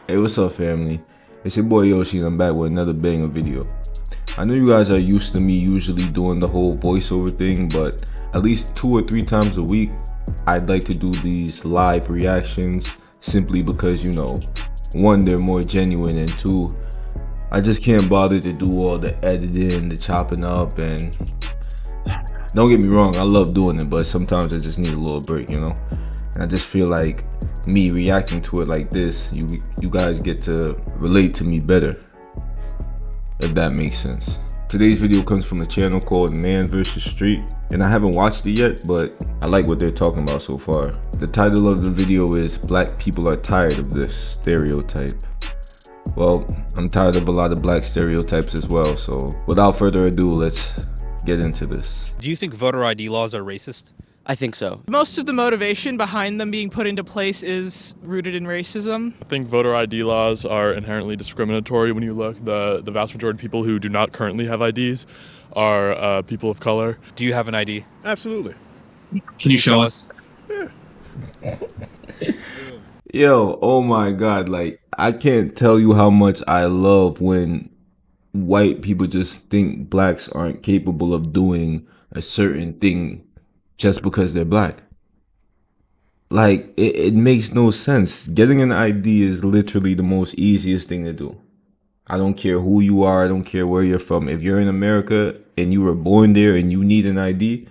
Hey, what's up, family? It's your boy Yoshi, and I'm back with another banger video. I know you guys are used to me usually doing the whole voiceover thing, but at least 2 or 3 times a week, I'd like to do these live reactions simply because, one, they're more genuine, and two, I just can't bother to do all the editing, the chopping up, and don't get me wrong, I love doing it, but sometimes I just need a little break, And I just feel like me reacting to it like this, you guys get to relate to me better, if that makes sense. Today's video comes from a channel called Man vs. Street, and I haven't watched it yet, but I like what they're talking about so far. The title of the video is Black People Are Tired of This Stereotype. Well, I'm tired of a lot of black stereotypes as well, so without further ado, let's get into this. Do you think voter ID laws are racist? I think so. Most of the motivation behind them being put into place is rooted in racism. I think voter ID laws are inherently discriminatory. When you look, the vast majority of people who do not currently have IDs are people of color. Do you have an ID? Absolutely. Can you show us? Yo, oh my god, like, I can't tell you how much I love when white people just think blacks aren't capable of doing a certain thing just because they're black. Like, it makes no sense. Getting an ID is literally the most easiest thing to do. I don't care who you are, I don't care where you're from. If you're in America and you were born there and you need an ID,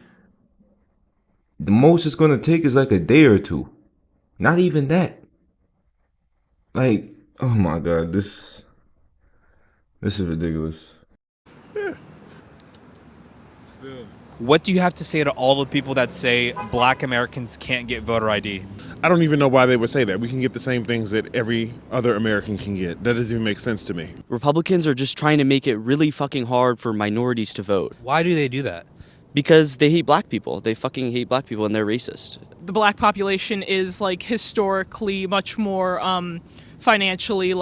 the most it's gonna take is like a day or two. Not even that. Like, oh my god, this is ridiculous. What do you have to say to all the people that say black Americans can't get voter ID? I don't even know why they would say that. We can get the same things that every other American can get. That doesn't even make sense to me. Republicans are just trying to make it really fucking hard for minorities to vote. Why do they do that? Because they hate black people. They fucking hate black people and they're racist. The black population is like historically much more financially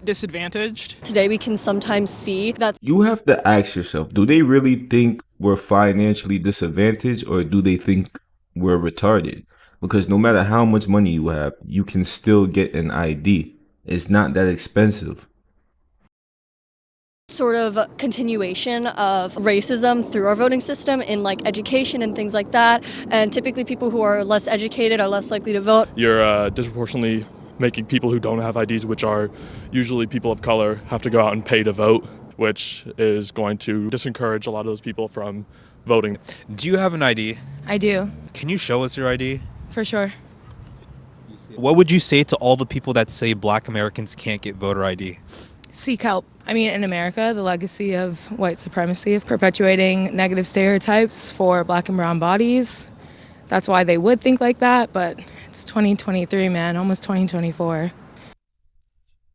disadvantaged. Today we can sometimes see that You have to ask yourself, do they really think we're financially disadvantaged, or do they think we're retarded? Because no matter how much money you have, you can still get an ID. It's not that expensive. sort of continuation of racism through our voting system in like education and things like that. And typically people who are less educated are less likely to vote. You're disproportionately making people who don't have IDs, which are usually people of color, have to go out and pay to vote, which is going to disencourage a lot of those people from voting. Do you have an ID? I do, Can you show us your ID? for sure. What would you say to all the people that say black Americans can't get voter ID? Seek help. I mean, in America, the legacy of white supremacy, of perpetuating negative stereotypes for black and brown bodies, that's why they would think like that, but it's 2023, man, almost 2024.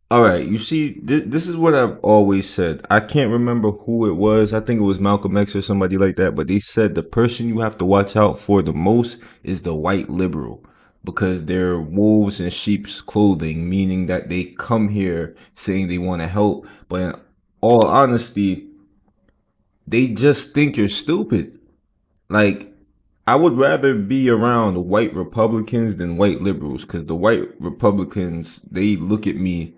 All right, you see, this is what I've always said. I can't remember who it was. I think it was Malcolm X or somebody like that, but they said the person you have to watch out for the most is the white liberal, because they're wolves in sheep's clothing, meaning that they come here saying they want to help, but in all honesty, they just think you're stupid. Like, I would rather be around white Republicans than white liberals, because the white Republicans, they look at me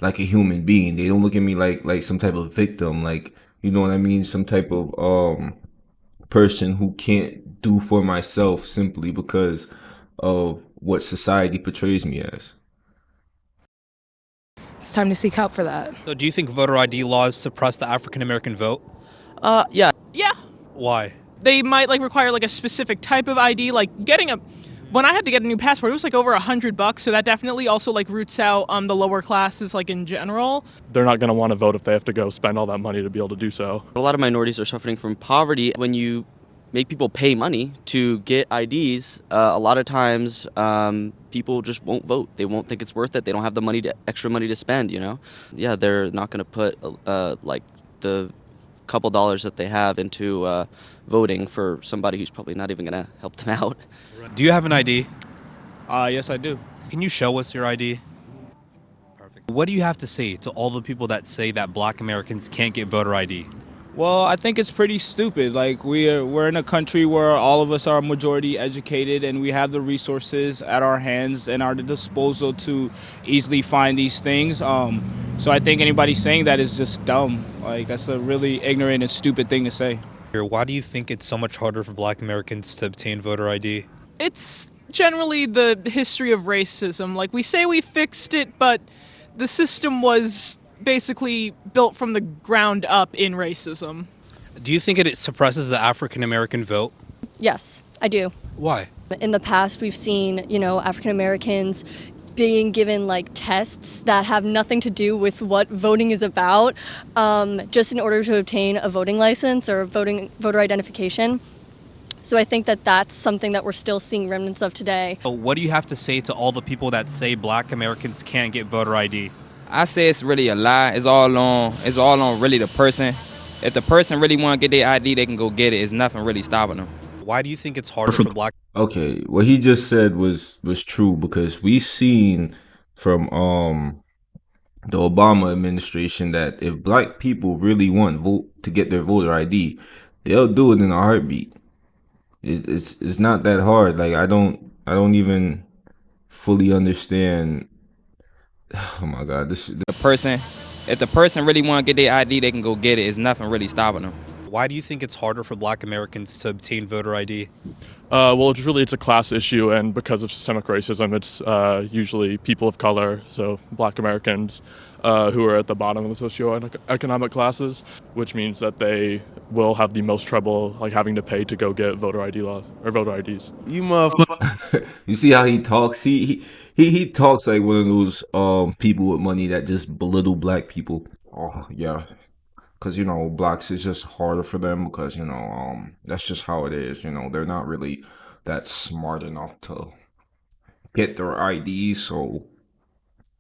like a human being. They don't look at me like some type of victim, like, you know what I mean, some type of person who can't do for myself simply because of what society portrays me as. It's time to seek help for that. So do you think voter ID laws suppress the African American vote? Yeah. Yeah, Why? they might require a specific type of ID. When I had to get a new passport, it was over $100, so that definitely also roots out the lower classes in general. They're not going to want to vote if they have to go spend all that money to be able to do so. A lot of minorities are suffering from poverty. When you make people pay money to get IDs, a lot of times people just won't vote. They won't think it's worth it. They don't have the extra money to spend, Yeah, they're not going to put the couple dollars that they have into voting for somebody who's probably not even going to help them out. Do you have an ID? Yes, I do. Can you show us your ID? Perfect. What do you have to say to all the people that say that black Americans can't get voter ID? Well, I think it's pretty stupid. Like we're in a country where all of us are majority educated and we have the resources at our hands and our disposal to easily find these things. So I think anybody saying that is just dumb. Like that's a really ignorant and stupid thing to say. Why do you think it's so much harder for Black Americans to obtain voter ID? It's generally the history of racism. Like, we say we fixed it, but the system was basically built from the ground up in racism. Do you think it suppresses the African American vote? Yes, I do. Why? In the past, we've seen, African Americans being given like tests that have nothing to do with what voting is about, just in order to obtain a voting license or voter identification. So I think that that's something that we're still seeing remnants of today. So what do you have to say to all the people that say Black Americans can't get voter ID? I say it's really a lie. It's all on really the person. If the person really want to get their ID, they can go get it. It's nothing really stopping them. Why do you think it's harder for Black? Okay, what he just said was true, because we seen from the Obama administration that if Black people really want to get their voter ID, they'll do it in a heartbeat. It's not that hard. Like I don't even fully understand. Oh my God, if the person really want to get their ID, they can go get it. It's nothing really stopping them. Why do you think it's harder for Black Americans to obtain voter ID? Well, it's a class issue, and because of systemic racism, it's usually people of color, so Black Americans, who are at the bottom of the socioeconomic classes, which means that they will have the most trouble, like having to pay to go get voter ID laws or voter IDs. You motherfucker. You see how he talks? He talks like one of those people with money that just belittle Black people. Oh yeah, because blacks is just harder for them because that's just how it is. They're not really that smart enough to get their ID, so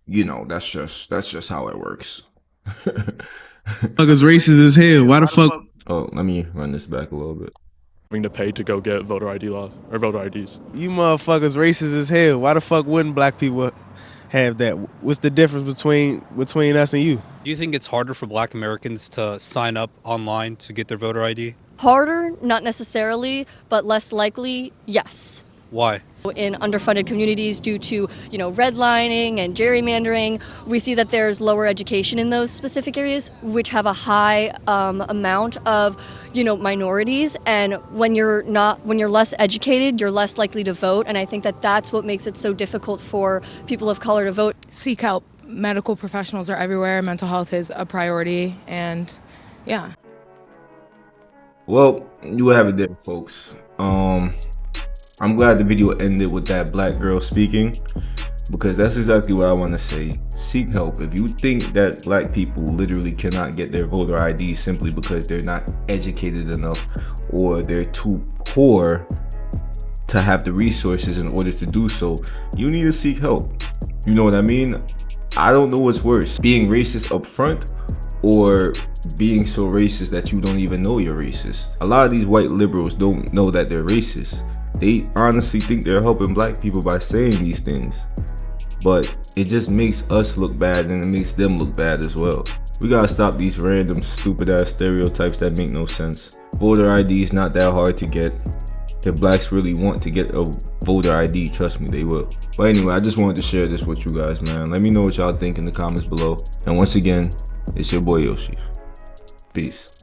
that's just how it works. Motherfuckers racist as hell. Why the fuck? Oh, let me run this back a little bit. Having to pay to go get voter ID laws or voter IDs. You motherfuckers racist as hell. Why the fuck wouldn't Black people have that? What's the difference between us and you? Do you think it's harder for Black Americans to sign up online to get their voter ID? Harder, not necessarily, but less likely, yes. Why? In underfunded communities due to, redlining and gerrymandering, we see that there's lower education in those specific areas, which have a high amount of, minorities. And when you're less educated, you're less likely to vote. And I think that that's what makes it so difficult for people of color to vote. Seek help. Medical professionals are everywhere. Mental health is a priority. And yeah. Well, you have it there, folks. I'm glad the video ended with that Black girl speaking, because that's exactly what I want to say. Seek help. If you think that Black people literally cannot get their voter ID simply because they're not educated enough or they're too poor to have the resources in order to do so, you need to seek help. You know what I mean? I don't know what's worse, being racist up front or being so racist that you don't even know you're racist. A lot of these white liberals don't know that they're racist. They honestly think they're helping Black people by saying these things, but it just makes us look bad and it makes them look bad as well. We gotta stop these random stupid ass stereotypes that make no sense. Voter ID is not that hard to get. If Blacks really want to get a voter ID, trust me, they will. But anyway, I just wanted to share this with you guys, man. Let me know what y'all think in the comments below. And once again, it's your boy Yoshi. Peace.